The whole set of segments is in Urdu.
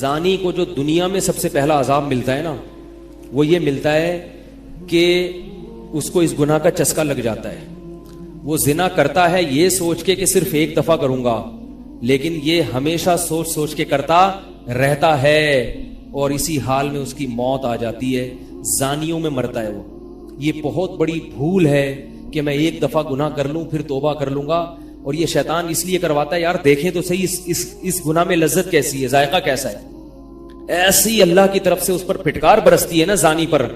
زانی کو جو دنیا میں سب سے پہلا عذاب ملتا ہے نا، وہ یہ ملتا ہے کہ اس کو اس گناہ کا چسکا لگ جاتا ہے. وہ زنا کرتا ہے یہ سوچ کے کہ صرف ایک دفعہ کروں گا، لیکن یہ ہمیشہ سوچ سوچ کے کرتا رہتا ہے اور اسی حال میں اس کی موت آ جاتی ہے. زانیوں میں مرتا ہے وہ. یہ بہت بڑی بھول ہے کہ میں ایک دفعہ گناہ کر لوں پھر توبہ کر لوں گا. اور یہ شیطان اس لیے کرواتا ہے، یار دیکھیں تو صحیح اس گناہ میں لذت کیسی ہے، ذائقہ کیسا ہے. ایسی اللہ کی طرف سے اس پر پھٹکار برستی ہے نا زانی پر،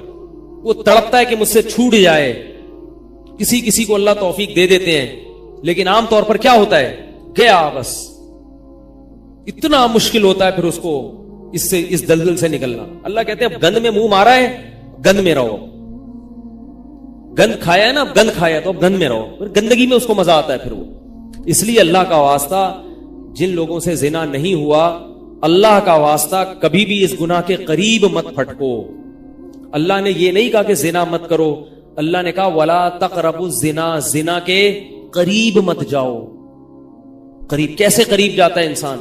وہ تڑپتا ہے کہ مجھ سے چھوٹ جائے. کسی کو اللہ توفیق دے دیتے ہیں، لیکن عام طور پر کیا ہوتا ہے، گیا بس. اتنا مشکل ہوتا ہے پھر اس کو اس دلدل سے نکلنا. اللہ کہتے ہیں اب گند میں منہ مارا ہے، گند میں رہو. گند کھایا ہے نا، اب گند کھایا تو اب گند میں رہو. پھر گندگی میں اس کو مزہ آتا ہے پھر وہ. اس لیے اللہ کا واسطہ جن لوگوں سے زنا نہیں ہوا، اللہ کا واسطہ کبھی بھی اس گناہ کے قریب مت پھٹکو. اللہ نے یہ نہیں کہا کہ زنا مت کرو، اللہ نے کہا ولا تقربوا الزنا، زنا کے قریب مت جاؤ. قریب کیسے قریب جاتا ہے انسان؟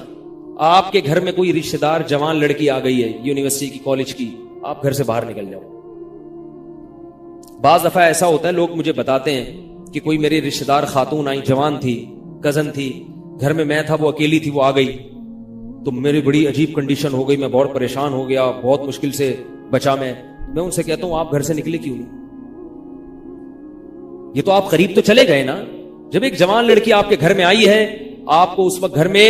آپ کے گھر میں کوئی رشتہ دار جوان لڑکی آ گئی ہے یونیورسٹی کی، کالج کی، آپ گھر سے باہر نکل جاؤ. بعض دفعہ ایسا ہوتا ہے، لوگ مجھے بتاتے ہیں کہ کوئی میری رشتہ دار خاتون آئی، جوان تھی، کزن تھی، گھر میں تھا، وہ اکیلی تھی، وہ آ گئی تو میری بڑی عجیب کنڈیشن ہو گئی، میں بہت پریشان ہو گیا، بہت مشکل سے بچا. میں ان سے کہتا ہوں آپ گھر سے نکلے کیوں نہیں؟ یہ تو آپ قریب تو چلے گئے نا. جب ایک جوان لڑکی آپ کے گھر میں آئی ہے، آپ کو اس وقت گھر میں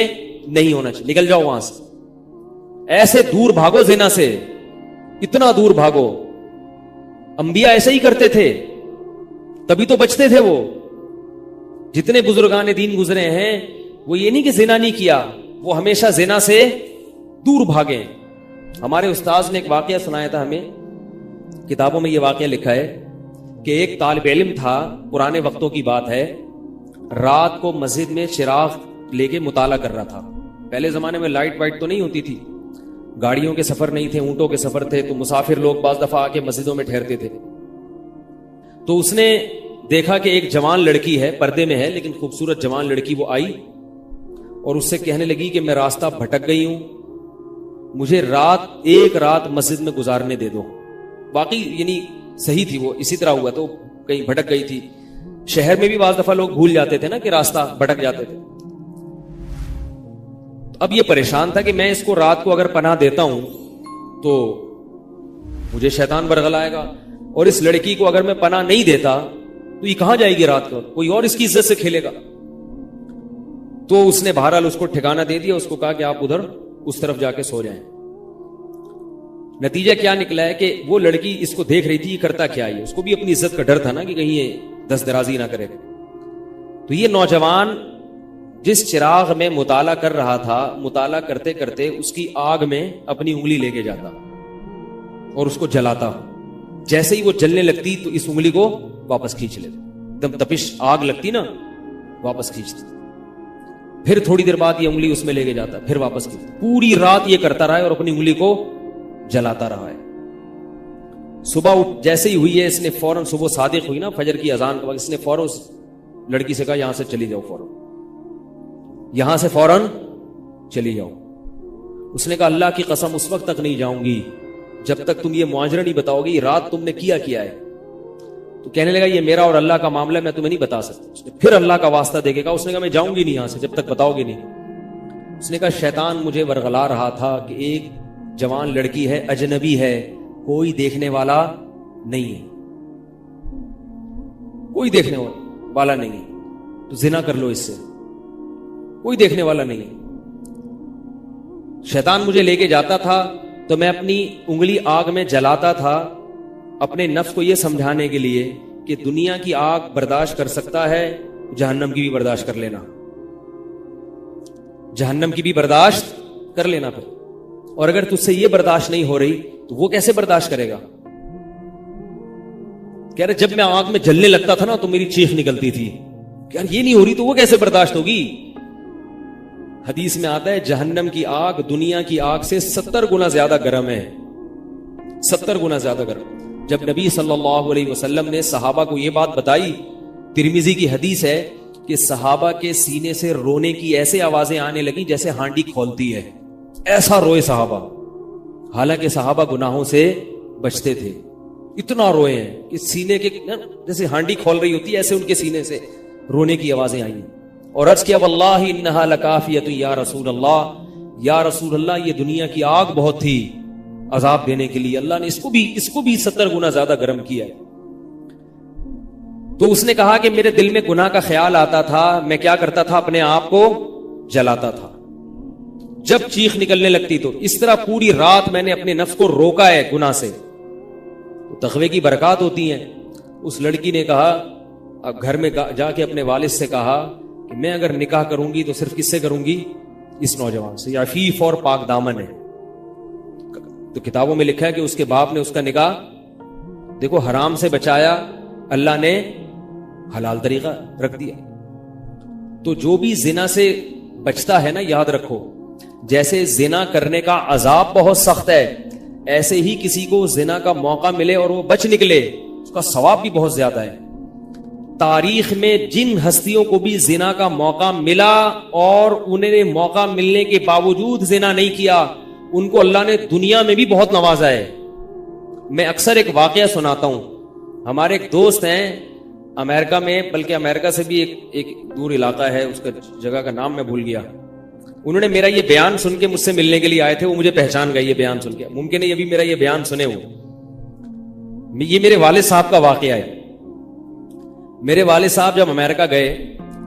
نہیں ہونا چاہیے، نکل جاؤ وہاں سے. ایسے دور بھاگو زنا سے، اتنا دور بھاگو. انبیاء ایسے ہی کرتے تھے، تبھی تو بچتے تھے. وہ جتنے بزرگان دین گزرے ہیں، وہ یہ نہیں کہ زنا نہیں کیا، وہ ہمیشہ زنا سے دور بھاگے. ہمارے استاذ نے ایک واقعہ سنایا تھا ہمیں، کتابوں میں یہ واقعہ لکھا ہے کہ ایک طالب علم تھا، پرانے وقتوں کی بات ہے، رات کو مسجد میں چراغ لے کے مطالعہ کر رہا تھا. پہلے زمانے میں لائٹ وائٹ تو نہیں ہوتی تھی، گاڑیوں کے سفر نہیں تھے، اونٹوں کے سفر تھے، تو مسافر لوگ بعض دفعہ آ کے مسجدوں میں ٹھہرتے تھے. تو اس نے دیکھا کہ ایک جوان لڑکی ہے، پردے میں ہے لیکن خوبصورت جوان لڑکی. وہ آئی اور اس سے کہنے لگی کہ میں راستہ بھٹک گئی ہوں، مجھے ایک رات مسجد میں گزارنے دے دو. واقعی یعنی صحیح تھی، وہ اسی طرح ہوا تو کہیں بھٹک گئی تھی. شہر میں بھی بعض دفعہ لوگ بھول جاتے تھے نا کہ راستہ بھٹک جاتے تھے. اب یہ پریشان تھا کہ میں اس کو رات کو اگر پناہ دیتا ہوں تو مجھے شیطان برگلائے گا، اور اس لڑکی کو اگر میں پناہ نہیں دیتا تو یہ کہاں جائے گی رات کو، کوئی اور اس کی عزت سے کھیلے گا. تو اس نے بہرحال اس کو ٹھکانہ دے دیا، اس کو کہا کہ آپ ادھر اس طرف جا کے سو جائیں. نتیجہ کیا نکلا ہے کہ وہ لڑکی اس کو دیکھ رہی تھی، یہ کرتا کیا ہے، اس کو بھی اپنی عزت کا ڈر تھا نا کہ کہیں یہ دست درازی نہ کرے. تو یہ نوجوان جس چراغ میں مطالعہ کر رہا تھا، مطالعہ کرتے کرتے اس کی آگ میں اپنی انگلی لے کے جاتا اور اس کو جلاتا. جیسے ہی وہ جلنے لگتی تو اس انگلی کو واپس کھینچ لیتا، ایک دم تپش آگ لگتی نا، واپس کھینچتا. پھر تھوڑی دیر بعد یہ انگلی اس میں لے کے جاتا، پھر واپس کھینچتا. پوری رات یہ کرتا رہا ہے اور اپنی انگلی کو جلاتا رہا ہے. صبح جیسے ہی ہوئی ہے، اس نے فوراً، صبح صادق ہوئی نا فجر کی اذان کے بعد، اس نے فوراً اس لڑکی سے کہا یہاں سے چلی جاؤ، فوراً یہاں سے فوراً چلی جاؤ. اس نے کہا اللہ کی قسم اس وقت تک نہیں جاؤں گی جب تک تم یہ معاجرہ نہیں بتاؤ گی رات تم نے کیا ہے. تو کہنے لگا یہ میرا اور اللہ کا معاملہ ہے، میں تمہیں نہیں بتا سکتا. اس نے پھر اللہ کا واسطہ دے کے کہا، اس نے کہا میں جاؤں گی نہیں یہاں سے جب تک بتاؤ گی نہیں. اس نے کہا شیطان مجھے ورغلا رہا تھا کہ ایک جوان لڑکی ہے، اجنبی ہے، کوئی دیکھنے والا نہیں ہے، کوئی دیکھنے والا نہیں ہے، تو زنا کر لو اس سے، کوئی دیکھنے والا نہیں ہے. شیطان مجھے لے کے جاتا تھا تو میں اپنی انگلی آگ میں جلاتا تھا، اپنے نفس کو یہ سمجھانے کے لیے کہ دنیا کی آگ برداشت کر سکتا ہے، جہنم کی بھی برداشت کر لینا، جہنم کی بھی برداشت کر لینا. پھر اور اگر تجھ سے یہ برداشت نہیں ہو رہی تو وہ کیسے برداشت کرے گا؟ کہہ رہے جب میں آگ میں جلنے لگتا تھا نا تو میری چیخ نکلتی تھی کہ یار یہ نہیں ہو رہی تو وہ کیسے برداشت ہوگی. حدیث میں آتا ہے جہنم کی آگ دنیا کی آگ سے 70 گنا زیادہ گرم ہے، 70 گنا زیادہ گرم. جب نبی صلی اللہ علیہ وسلم نے صحابہ کو یہ بات بتائی، ترمذی کی حدیث ہے کہ صحابہ کے سینے سے رونے کی ایسے آوازیں آنے لگی جیسے ہانڈی کھولتی ہے. ایسا روئے صحابہ, حالانکہ صحابہ گناہوں سے بچتے تھے, اتنا روئے ہیں کہ سینے کے جیسے ہانڈی کھول رہی ہوتی ہے ایسے ان کے سینے سے رونے کی آوازیں آئی ہیں. اور عرض کیا واللہ انہا لکافیۃ یا رسول اللہ, یا رسول اللہ یہ دنیا کی آگ بہت تھی عذاب دینے کے لیے, اللہ نے اس کو بھی 70 گنا زیادہ گرم کیا ہے. تو اس نے کہا کہ میرے دل میں گناہ کا خیال آتا تھا, میں کیا کرتا تھا, اپنے آپ کو جلاتا تھا جب چیخ نکلنے لگتی. تو اس طرح پوری رات میں نے اپنے نفس کو روکا ہے گناہ سے. تقوی کی برکات ہوتی ہیں. اس لڑکی نے کہا, اب گھر میں جا کے اپنے والد سے کہا کہ میں اگر نکاح کروں گی تو صرف کس سے کروں گی, اس نوجوان سے, عفیف اور پاک دامن ہے. تو کتابوں میں لکھا ہے کہ اس کے باپ نے اس کا نکاح دیکھو حرام سے بچایا, اللہ نے حلال طریقہ رکھ دیا. تو جو بھی زنا سے بچتا ہے نا, یاد رکھو جیسے زنا کرنے کا عذاب بہت سخت ہے, ایسے ہی کسی کو زنا کا موقع ملے اور وہ بچ نکلے اس کا ثواب بھی بہت زیادہ ہے. تاریخ میں جن ہستیوں کو بھی زنا کا موقع ملا اور انہیں نے موقع ملنے کے باوجود زنا نہیں کیا, ان کو اللہ نے دنیا میں بھی بہت نوازا ہے. میں اکثر ایک واقعہ سناتا ہوں. ہمارے ایک دوست ہیں امریکہ میں, بلکہ امریکہ سے بھی ایک دور علاقہ ہے, اس کا جگہ کا نام میں بھول گیا. انہوں نے میرا یہ بیان سن کے مجھ سے ملنے کے لیے آئے تھے, وہ مجھے پہچان گئے یہ بیان سن کے. ممکن ہے یہ بھی میرا یہ بیان سنے ہو. یہ میرے والد صاحب کا واقعہ ہے. میرے والد صاحب جب امریکہ گئے,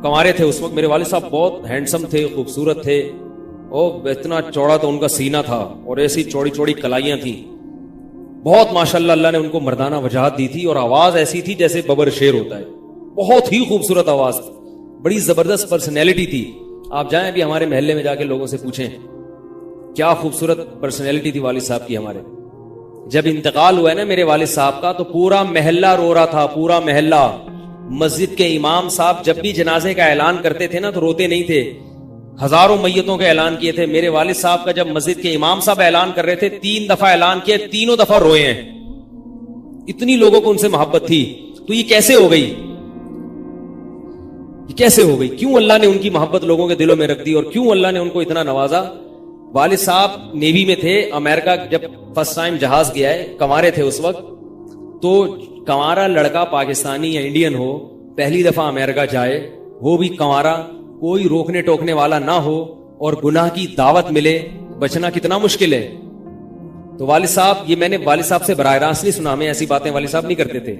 کنوارے تھے اس وقت, میرے والد صاحب بہت ہینڈسم تھے, خوبصورت تھے, اور اتنا چوڑا تو ان کا سینہ تھا اور ایسی چوڑی چوڑی کلائیاں تھیں. بہت ماشاءاللہ اللہ نے ان کو مردانہ وجاہت دی تھی, اور آواز ایسی تھی جیسے ببر شیر ہوتا ہے. بہت ہی خوبصورت آواز, بڑی زبردست پرسنالٹی تھی. آپ جائیں ابھی ہمارے محلے میں جا کے لوگوں سے پوچھیں کیا خوبصورت پرسنالٹی تھی والد صاحب کی. ہمارے جب انتقال ہوا ہے نا میرے والد صاحب کا, تو پورا محلہ رو رہا تھا, پورا محلہ. مسجد کے امام صاحب جب بھی جنازے کا اعلان کرتے تھے نا تو روتے نہیں تھے, ہزاروں میتوں کا اعلان کیے تھے. میرے والد صاحب کا جب مسجد کے امام صاحب اعلان کر رہے تھے 3 دفعہ اعلان کیا, تینوں دفعہ روئے ہیں. اتنی لوگوں کو ان سے محبت تھی. تو یہ کیسے ہو گئی, یہ کیسے ہو گئی؟ کیوں اللہ نے ان کی محبت لوگوں کے دلوں میں رکھ دی, اور کیوں اللہ نے ان کو اتنا نوازا؟ والد صاحب نیوی میں تھے. امریکہ جب فرسٹ ٹائم جہاز گیا ہے, کنوارے تھے اس وقت, تو کنوارا لڑکا پاکستانی یا انڈین ہو, پہلی دفعہ امریکہ جائے, وہ بھی کنوارا, کوئی روکنے ٹوکنے والا نہ ہو, اور گناہ کی دعوت ملے, بچنا کتنا مشکل ہے. تو والد صاحب, یہ میں نے والد صاحب سے براہ راست نہیں سنا, میں ایسی باتیں والد صاحب نہیں کرتے تھے,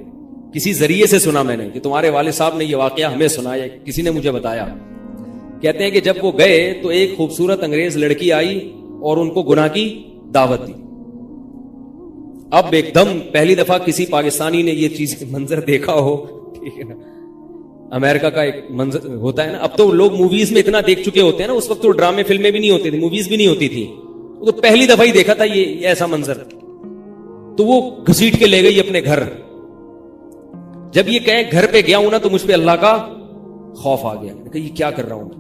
کسی ذریعے سے سنا میں نے کہ تمہارے والد صاحب نے یہ واقعہ ہمیں سنایا, کسی نے مجھے بتایا. کہتے ہیں کہ جب وہ گئے تو ایک خوبصورت انگریز لڑکی آئی اور ان کو گناہ کی دعوت دی. اب ایک دم پہلی دفعہ کسی پاکستانی نے یہ چیز منظر دیکھا ہو, ٹھیک ہے نا, امریکہ کا ایک منظر ہوتا ہے نا. اب تو لوگ موویز میں اتنا دیکھ چکے ہوتے ہیں نا, اس وقت تو ڈرامے فلمیں بھی نہیں ہوتی تھی, موویز بھی نہیں ہوتی تھی, تو پہلی دفعہ ہی دیکھا تھا یہ ایسا منظر. تو وہ گھسیٹ کے لے گئی اپنے گھر. جب یہ کہیں گھر پہ گیا ہوں نا تو مجھ پہ اللہ کا خوف آ گیا, کہ یہ کیا کر رہا ہوں.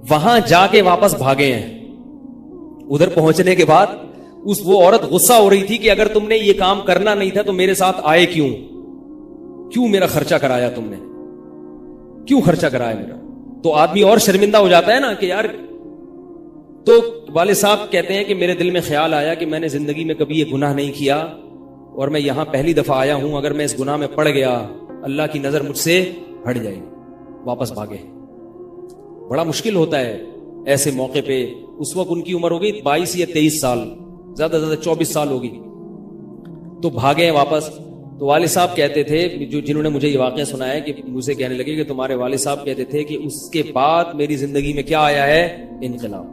وہاں جا کے واپس بھاگے ہیں. ادھر پہنچنے کے بعد وہ عورت غصہ ہو رہی تھی کہ اگر تم نے یہ کام کرنا نہیں تھا تو میرے ساتھ آئے کیوں میرا خرچہ کرایا تم نے, کیوں خرچہ کرایا میرا. تو آدمی اور شرمندہ ہو جاتا ہے نا کہ یار. تو والد صاحب کہتے ہیں کہ میرے دل میں خیال آیا کہ میں نے زندگی میں کبھی یہ گناہ نہیں کیا, اور میں یہاں پہلی دفعہ آیا ہوں, اگر میں اس گناہ میں پڑ گیا اللہ کی نظر مجھ سے ہٹ جائے گی. واپس بھاگے. بڑا مشکل ہوتا ہے ایسے موقع پہ. اس وقت ان کی عمر ہوگی 22 یا 23 سال, زیادہ زیادہ 24 سال ہوگی. تو بھاگے واپس. تو والد صاحب کہتے تھے, جنہوں نے مجھے یہ واقعہ سنایا, کہ مجھے کہنے لگے کہ تمہارے والد صاحب کہتے تھے کہ اس کے بعد میری زندگی میں کیا آیا ہے, انقلاب.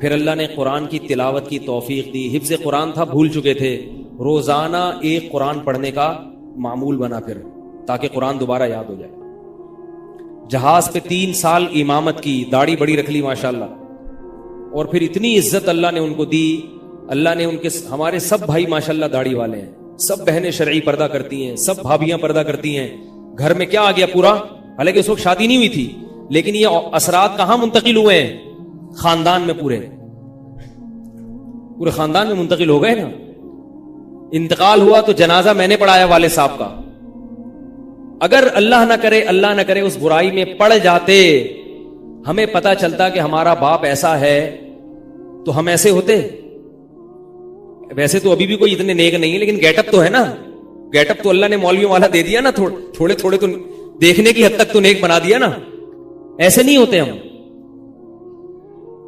پھر اللہ نے قرآن کی تلاوت کی توفیق دی. حفظ قرآن تھا, بھول چکے تھے. روزانہ ایک قرآن پڑھنے کا معمول بنا پھر, تاکہ قرآن دوبارہ یاد ہو جائے. جہاز پہ 3 سال امامت کی, داڑھی بڑی رکھ لی ماشاءاللہ. اور پھر اتنی عزت اللہ نے ان کو دی. اللہ نے ان کے, ہمارے سب بھائی ماشاءاللہ داڑھی والے ہیں, سب بہنیں شرعی پردہ کرتی ہیں, سب بھابیاں پردہ کرتی ہیں. گھر میں کیا آ گیا پورا, حالانکہ اس وقت شادی نہیں ہوئی تھی, لیکن یہ اثرات کہاں منتقل ہوئے ہیں, خاندان میں, پورے خاندان میں منتقل ہو گئے نا. انتقال ہوا تو جنازہ میں نے پڑھایا والد صاحب کا. اگر اللہ نہ کرے اس برائی میں پڑ جاتے, ہمیں پتا چلتا کہ ہمارا باپ ایسا ہے, تو ہم ایسے ہوتے. ویسے تو ابھی بھی کوئی اتنے نیک نہیں ہے, لیکن گیٹ اپ تو ہے نا. گیٹ اپ تو اللہ نے مولویوں والا دے دیا نا, تھوڑے تھوڑے تو دیکھنے کی حد تک تو نیک بنا دیا نا. ایسے نہیں ہوتے ہم.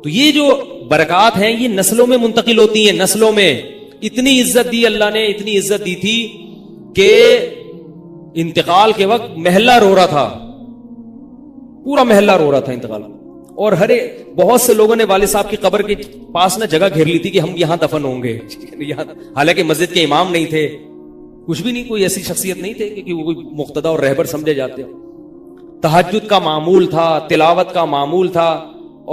تو یہ جو برکات ہیں یہ نسلوں میں منتقل ہوتی ہیں. نسلوں میں اتنی عزت دی اللہ نے, اتنی عزت دی تھی کہ انتقال کے وقت محلہ رو رہا تھا, پورا محلہ رو رہا تھا انتقال. اور بہت سے لوگوں نے والد صاحب کی قبر کے پاس نہ جگہ گھیر لی تھی کہ ہم یہاں دفن ہوں گے. حالانکہ مسجد کے امام نہیں تھے, کچھ بھی نہیں, کوئی ایسی شخصیت نہیں تھے کہ وہ کوئی مقتدی اور رہبر سمجھے جاتے. تہجد کا معمول تھا, تلاوت کا معمول تھا.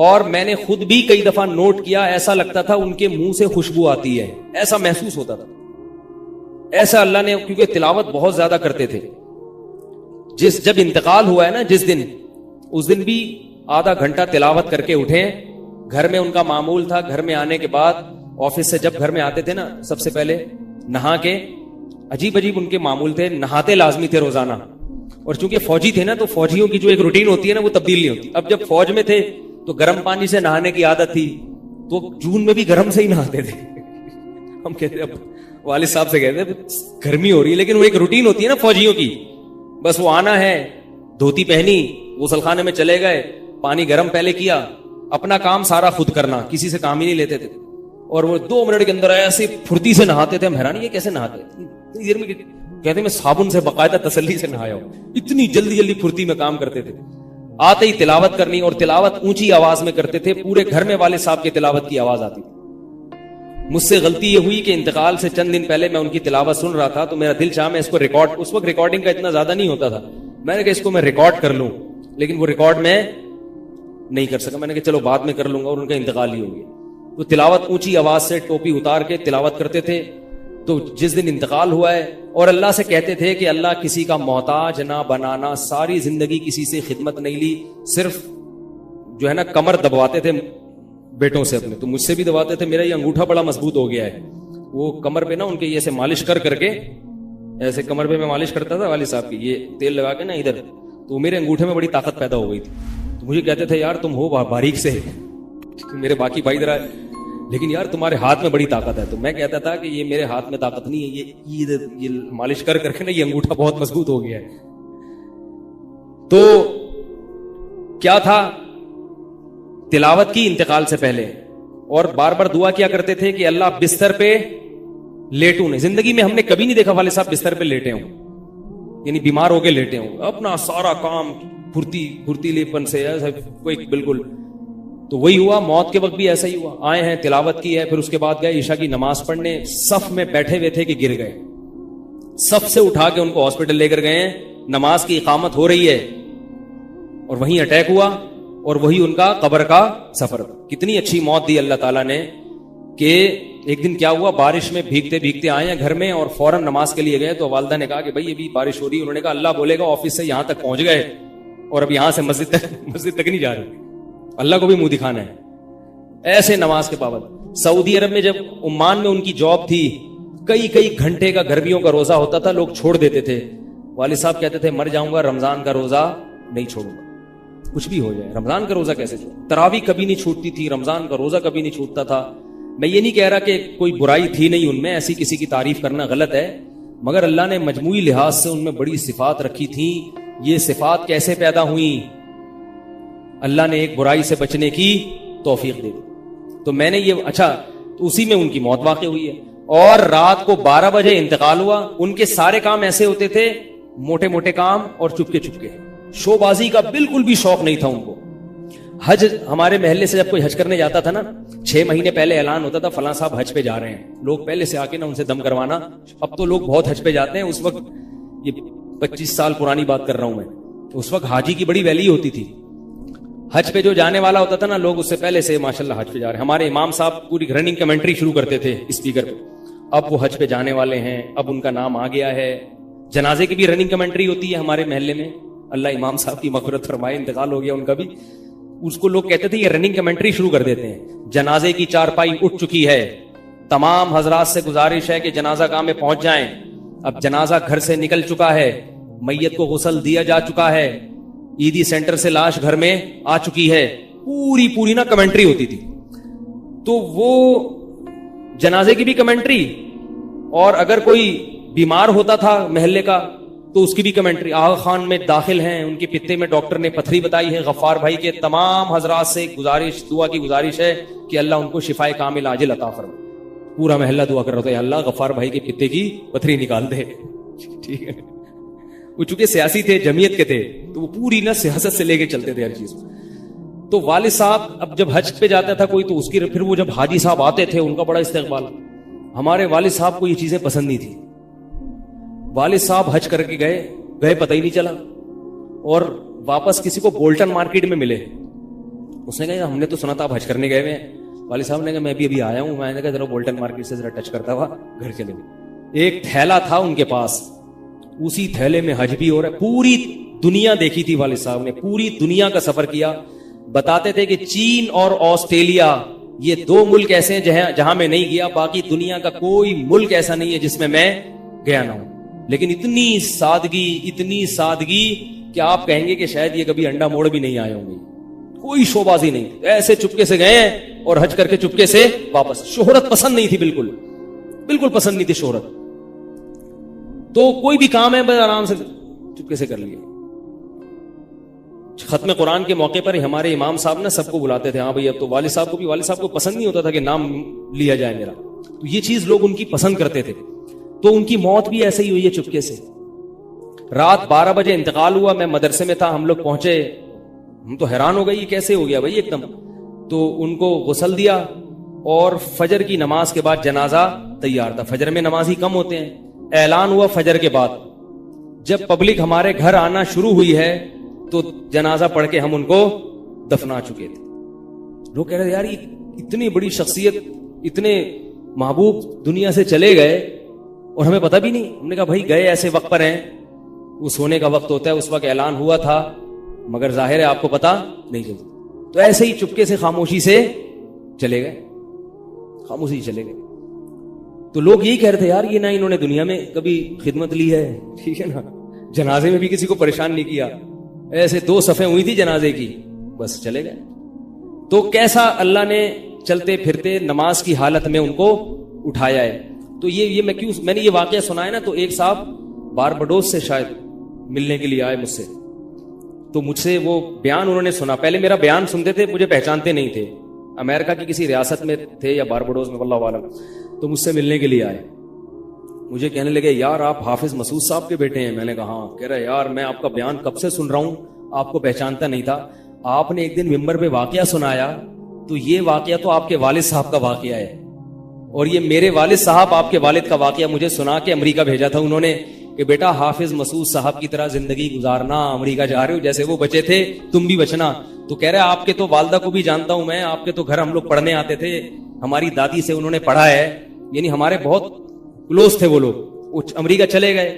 اور میں نے خود بھی کئی دفعہ نوٹ کیا, ایسا لگتا تھا ان کے منہ سے خوشبو آتی ہے, ایسا محسوس ہوتا تھا. ایسا اللہ نے, کیونکہ تلاوت بہت زیادہ کرتے تھے. جب انتقال ہوا ہے نا جس دن, اس دن بھی آدھا گھنٹہ تلاوت کر کے اٹھے. گھر میں ان کا معمول تھا, گھر میں آنے کے بعد آفس سے جب گھر میں آتے تھے نا, سب سے پہلے نہا کے, عجیب عجیب ان کے معمول تھے, نہاتے لازمی تھے روزانہ. اور چونکہ فوجی تھے نا, تو فوجیوں کی جو ایک روٹین ہوتی ہے نا, وہ تبدیل نہیں ہوتی. اب جب فوج میں تھے تو گرم پانی سے نہانے کی عادت تھی, تو جون میں بھی گرم سے ہی نہاتے تھے. ہم کہتے, اب والد صاحب سے کہتے گرمی ہو رہی ہے, لیکن وہ ایک روٹین ہوتی ہے نا فوجیوں کی. بس وہ آنا ہے, دھوتی پہنی, غسل خانے میں چلے گئے, پانی گرم پہلے کیا, اپنا کام سارا خود کرنا, کسی سے کام ہی نہیں لیتے تھے. اور وہ 2 منٹ کے اندر ایسے پھرتی سے نہاتے تھے. ہم حیران, یہ کیسے نہاتے اتنی دیر میں؟ کہتے میں صابن سے باقاعدہ تسلی سے نہایا ہوں. اتنی جلدی جلدی پھرتی میں کام کرتے تھے. آتے ہی تلاوت کرنی, اور تلاوت اونچی آواز میں کرتے تھے. پورے گھر میں والد صاحب کی تلاوت کی آواز آتی تھی. مجھ سے غلطی یہ ہوئی کہ انتقال سے چند دن پہلے میں ان کی تلاوت سن رہا تھا, تو میرا دل چاہا میں اس کو ریکارڈ, اس وقت ریکارڈنگ کا اتنا زیادہ نہیں ہوتا تھا, میں نے کہا اس کو میں ریکارڈ کر لوں, لیکن وہ ریکارڈ میں نہیں کر سکا. میں نے کہا چلو بعد میں کر لوں گا, اور ان کا انتقال ہی ہو گیا. تو تلاوت اونچی آواز سے ٹوپی اتار کے تلاوت کرتے تھے. تو جس دن انتقال ہوا ہے, اور اللہ سے کہتے تھے کہ اللہ کسی کا محتاج نہ بنانا, ساری زندگی کسی سے خدمت نہیں لی, صرف جو ہے نا کمر دبواتے تھے بیٹوں سے اپنے. تو مجھ سے بھی دباتے تھے, میرا یہ انگوٹھا بڑا مضبوط ہو گیا ہے. وہ کمر پہ نا ان کے یہ سے مالش کر کے, ایسے کمر پہ میں مالش کرتا تھا والد صاحب کی, یہ تیل لگا کے نا ادھر, تو میرے انگوٹھے میں بڑی طاقت پیدا ہو گئی تھی. تو مجھے کہتے تھے یار تم ہو باریک سے, میرے باقی بھائی ذرا, لیکن یار تمہارے ہاتھ میں بڑی طاقت ہے. تو میں کہتا تھا کہ یہ میرے ہاتھ میں طاقت نہیں ہے, یہ مالش کر کے نا یہ انگوٹھا بہت مضبوط ہو گیا ہے. تو کیا تھا, تلاوت کی انتقال سے پہلے, اور بار بار دعا کیا کرتے تھے کہ اللہ بستر پہ لیٹوں نہیں. زندگی میں ہم نے کبھی نہیں دیکھا والد صاحب بستر پہ لیٹے ہوں, یعنی بیمار ہو کے لیٹے ہوں. اپنا سارا کام پھرتیلی پن سے کوئی بالکل. تو وہی ہوا, موت کے وقت بھی ایسا ہی ہوا. آئے ہیں, تلاوت کی ہے, پھر اس کے بعد گئے عشاء کی نماز پڑھنے, صف میں بیٹھے ہوئے تھے کہ گر گئے. صف سے اٹھا کے ان کو ہاسپٹل لے کر گئے, نماز کی اقامت ہو رہی ہے, اور وہیں اٹیک ہوا, اور وہی ان کا قبر کا سفر. کتنی اچھی موت دی اللہ تعالیٰ نے, کہ ایک دن کیا ہوا, بارش میں بھیگتے بھیگتے آئے ہیں گھر میں, اور فوراً نماز کے لیے گئے. تو والدہ نے کہا کہ بھائی ابھی بارش ہو رہی ہے. انہوں نے کہا اللہ بولے گا آفس سے یہاں تک پہنچ گئے, اور اب یہاں سے مسجد تک نہیں جا رہے, اللہ کو بھی منہ دکھانا ہے. ایسے نماز کے پابند. سعودی عرب میں جب عمان میں ان کی جاب تھی, کئی گھنٹے کا گرمیوں کا روزہ ہوتا تھا, لوگ چھوڑ دیتے تھے. والد صاحب کہتے تھے مر جاؤں گا, رمضان کا روزہ نہیں چھوڑوں گا, کچھ بھی ہو جائے. رمضان کا روزہ کیسے چھوڑ, تراویح کبھی نہیں چھوٹتی تھی, رمضان کا روزہ کبھی نہیں چھوٹتا تھا. میں یہ نہیں کہہ رہا کہ کوئی برائی تھی نہیں ان میں, ایسی کسی کی تعریف کرنا غلط ہے, مگر اللہ نے مجموعی لحاظ سے ان میں بڑی صفات رکھی تھی. یہ صفات کیسے پیدا ہوئی, اللہ نے ایک برائی سے بچنے کی توفیق دے دی. تو میں نے یہ اچھا, تو اسی میں ان کی موت واقع ہوئی ہے. اور رات کو 12 بجے انتقال ہوا. ان کے سارے کام ایسے ہوتے تھے, موٹے موٹے کام اور چپکے چپکے. شو بازی کا بالکل بھی شوق نہیں تھا ان کو. حج, ہمارے محلے سے جب کوئی حج کرنے جاتا تھا نا, 6 مہینے پہلے اعلان ہوتا تھا فلاں صاحب حج پہ جا رہے ہیں. لوگ پہلے سے آ کے نا ان سے دم کروانا. اب تو لوگ بہت حج پہ جاتے ہیں, اس وقت یہ 25 سال پرانی بات کر رہا ہوں میں, اس وقت حاجی کی بڑی ویلی ہوتی تھی. حج پہ جو جانے والا ہوتا تھا نا, لوگ اس سے پہلے سے ماشاءاللہ حج پہ جا رہے ہیں. ہمارے امام صاحب پوری رننگ کمنٹری شروع کرتے تھے اسپیکر پہ, اب وہ حج پہ جانے والے ہیں, اب ان کا نام آ گیا ہے. جنازے کی بھی رننگ کمنٹری ہوتی ہے ہمارے محلے میں, اللہ امام صاحب کی مغفرت فرمائے, انتقال ہو گیا ان کا بھی. اس کو لوگ کہتے تھے یہ رننگ کمنٹری شروع کر دیتے ہیں. جنازے کی چارپائی اٹھ چکی ہے, تمام حضرات سے گزارش ہے کہ جنازہ گاہ میں پہنچ جائیں. اب جنازہ گھر سے نکل چکا ہے, میت کو غسل دیا جا چکا ہے, عیدی سینٹر سے لاش گھر میں آ چکی ہے. پوری نا کمنٹری ہوتی تھی. تو وہ جنازے کی بھی کمنٹری، اور اگر کوئی بیمار ہوتا تھا محلے کا تو اس کی بھی کمنٹری. آغا خان میں داخل ہیں، ان کے پتے میں ڈاکٹر نے پتھری بتائی ہے. غفار بھائی کے تمام حضرات سے گزارش، دعا کی گزارش ہے کہ اللہ ان کو شفائے کامل عاجل عطا فرمائے. پورا محلہ دعا کر رہا تھا، اللہ غفار بھائی کے پتے کی پتھری نکال دے. ٹھیک ہے، وہ چونکہ سیاسی تھے، جمعیت کے تھے، تو وہ پوری نہ سیاست سے لے کے چلتے تھے ہر چیز. تو والد صاحب اب جب حج پہ جاتا تھا کوئی تو اس کی پھر وہ جب حاجی صاحب آتے تھے ان کا بڑا استقبال. ہمارے والد صاحب کو یہ چیزیں پسند نہیں تھی. والد صاحب حج کر کے گئے پتہ ہی نہیں چلا، اور واپس کسی کو بولٹن مارکیٹ میں ملے. اس نے کہا ہم نے تو سنا تھا آپ حج کرنے گئے ہوئے ہیں. والد صاحب نے کہا میں بھی ابھی آیا ہوں. میں نے کہا ذرا بولٹن مارکیٹ سے ذرا ٹچ کرتا ہوا گھر چلے گئے. ایک تھیلا تھا ان کے پاس، اسی تھیلے میں حج بھی ہو رہا ہے. پوری دنیا دیکھی تھی والد صاحب نے، پوری دنیا کا سفر کیا. بتاتے تھے کہ چین اور آسٹریلیا یہ دو ملک ایسے ہیں جہاں میں نہیں گیا، باقی دنیا کا کوئی ملک ایسا نہیں ہے جس میں میں گیا نہ ہوں. لیکن اتنی سادگی کہ آپ کہیں گے کہ شاید یہ کبھی انڈا موڑ بھی نہیں آئے ہوں گے. کوئی شوبازی نہیں، ایسے چپکے سے گئے ہیں اور حج کر کے چپکے سے واپس. شہرت پسند نہیں تھی، بالکل پسند نہیں تھی شہرت. تو کوئی بھی کام ہے بس آرام سے چپکے سے کر لیے. ختم قرآن کے موقع پر ہمارے امام صاحب نے سب کو بلاتے تھے. ہاں بھائی اب تو والد صاحب کو پسند نہیں ہوتا تھا کہ نام لیا جائے میرا. تو یہ چیز لوگ ان کی پسند کرتے تھے. تو ان کی موت بھی ایسے ہی ہوئی ہے چپکے سے. رات 12 بجے انتقال ہوا. میں مدرسے میں تھا، ہم لوگ پہنچے، ہم تو حیران ہو گئے یہ کیسے ہو گیا بھائی ایک دم. تو ان کو غسل دیا اور فجر کی نماز کے بعد جنازہ تیار تھا. فجر میں نمازی کم ہوتے ہیں. اعلان ہوا فجر کے بعد. جب پبلک ہمارے گھر آنا شروع ہوئی ہے تو جنازہ پڑھ کے ہم ان کو دفنا چکے تھے. لوگ کہہ رہے تھے یار اتنی بڑی شخصیت، اتنے محبوب دنیا سے چلے گئے اور ہمیں پتہ بھی نہیں. ہم نے کہا بھائی گئے ایسے وقت پر ہیں، وہ سونے کا وقت ہوتا ہے، اس وقت اعلان ہوا تھا مگر ظاہر ہے آپ کو پتہ نہیں چلتا. تو ایسے ہی چپکے سے خاموشی سے چلے گئے. تو لوگ یہی کہہ رہے تھے یار یہ نہ انہوں نے دنیا میں کبھی خدمت لی ہے، ٹھیک ہے نا، جنازے میں بھی کسی کو پریشان نہیں کیا. ایسے 2 صفیں ہوئی تھی جنازے کی، بس چلے گئے. تو کیسا اللہ نے چلتے پھرتے نماز کی حالت میں ان کو اٹھایا ہے. تو یہ میں نے یہ واقعہ سنا ہے نا، تو ایک صاحب باربڈوس سے شاید ملنے کے لیے آئے مجھ سے. تو مجھ سے وہ بیان انہوں نے سنا. پہلے میرا بیان سنتے تھے، مجھے پہچانتے نہیں تھے. امریکہ کی کسی ریاست میں تھے یا باربڈوس میں، واللہ عالم. تو مجھ سے ملنے کے لیے آئے. مجھے کہنے لگے یار آپ حافظ مسعود صاحب کے بیٹے ہیں. میں نے کہا ہاں. کہہ رہا یار میں آپ کا بیان کب سے سن رہا ہوں، آپ کو پہچانتا نہیں تھا. آپ نے ایک دن ممبر پہ واقعہ سنایا، تو یہ واقعہ تو آپ کے والد صاحب کا واقعہ ہے، اور یہ میرے والد صاحب آپ کے والد کا واقعہ مجھے سنا کے امریکہ بھیجا تھا انہوں نے کہ بیٹا حافظ مسعود صاحب کی طرح زندگی گزارنا، امریکہ جا رہے ہو جیسے وہ بچے تھے تم بھی بچنا. تو کہہ رہے آپ کے تو والدہ کو بھی جانتا ہوں میں، آپ کے تو گھر ہم لوگ پڑھنے آتے تھے، ہماری دادی سے انہوں نے پڑھا ہے. یعنی ہمارے بہت کلوز تھے وہ لوگ. امریکہ چلے گئے،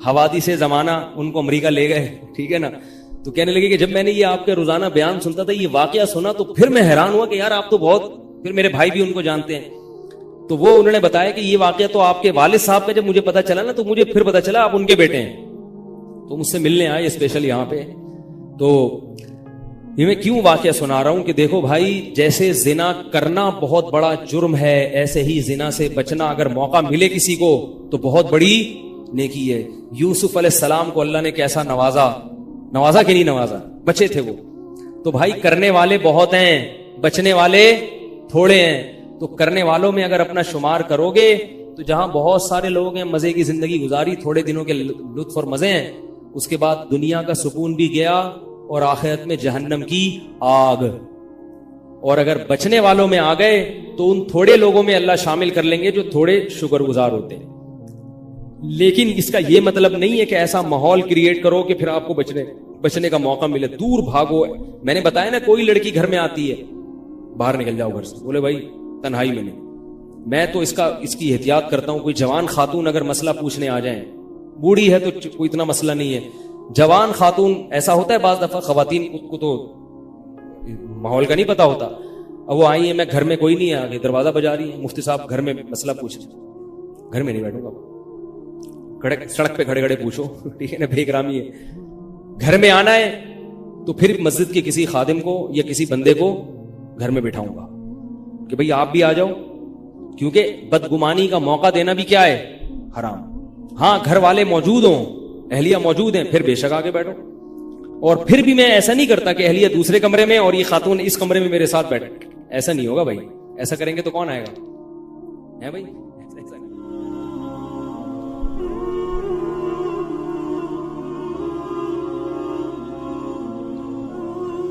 حوادث سے زمانہ ان کو امریکہ لے گئے، ٹھیک ہے نا. تو کہنے لگے کہ جب میں نے یہ آپ کے روزانہ بیان سنتا تھا، یہ واقعہ سنا، تو پھر میں حیران ہوا کہ یار آپ تو بہت، پھر میرے بھائی بھی ان کو جانتے ہیں. تو وہ انہوں نے بتایا کہ یہ واقعہ تو آپ کے والد صاحب کا جب مجھے پتا چلا نا، تو مجھے پھر پتا چلا آپ ان کے بیٹے ہیں. تو مجھ سے ملنے آئے اسپیشل یہاں پہ. تو یہ میں کیوں واقعہ سنا رہا ہوں کہ دیکھو بھائی، جیسے زنا کرنا بہت بڑا جرم ہے، ایسے ہی زنا سے بچنا اگر موقع ملے کسی کو تو بہت بڑی نیکی ہے. یوسف علیہ السلام کو اللہ نے کیسا نوازا کہ نہیں نوازا، بچے تھے وہ. تو بھائی کرنے والے بہت ہیں، بچنے والے تھوڑے ہیں. تو کرنے والوں میں اگر اپنا شمار کرو گے تو جہاں بہت سارے لوگ ہیں مزے کی زندگی گزاری، تھوڑے دنوں کے لطف اور مزے ہیں، اس کے بعد دنیا کا سکون بھی گیا اور آخرت میں جہنم کی آگ. اور اگر بچنے والوں میں آ گئے تو ان تھوڑے لوگوں میں اللہ شامل کر لیں گے جو تھوڑے شکر گزار ہوتے ہیں. لیکن اس کا یہ مطلب نہیں ہے کہ ایسا ماحول کریٹ کرو کہ پھر آپ کو بچنے کا موقع ملے. دور بھاگو. میں نے بتایا نا، کوئی لڑکی گھر میں آتی ہے، باہر نکل جاؤ گھر سے، بولے بھائی تنہائی میں نہیں. میں تو اس کی احتیاط کرتا ہوں. کوئی جوان خاتون اگر مسئلہ پوچھنے آ جائیں، بوڑھی ہے تو کوئی اتنا مسئلہ نہیں ہے. جوان خاتون، ایسا ہوتا ہے بعض دفعہ خواتین کو تو ماحول کا نہیں پتا ہوتا، اب وہ آئی ہیں، میں گھر میں کوئی نہیں ہے، آگے دروازہ بجا رہی ہے، مفتی صاحب گھر میں مسئلہ پوچھ رہے. گھر میں نہیں بیٹھوں گا، سڑک پہ کھڑے کھڑے پوچھو، ٹھیک ہے نا، بے احترامی ہے. گھر میں آنا ہے تو پھر مسجد کے کسی خادم کو یا کسی بندے کو گھر میں بٹھاؤں گا کہ بھئی آپ بھی آ جاؤ، کیونکہ بدگمانی کا موقع دینا بھی کیا ہے؟ حرام. ہاں گھر والے موجود ہوں، اہلیہ موجود ہیں، پھر بے شک آگے بیٹھو. اور پھر بھی میں ایسا نہیں کرتا کہ اہلیہ دوسرے کمرے میں اور یہ خاتون اس کمرے میں میرے ساتھ بیٹھے. ایسا نہیں ہوگا بھائی. ایسا کریں گے تو کون آئے گا؟ ہے بھائی.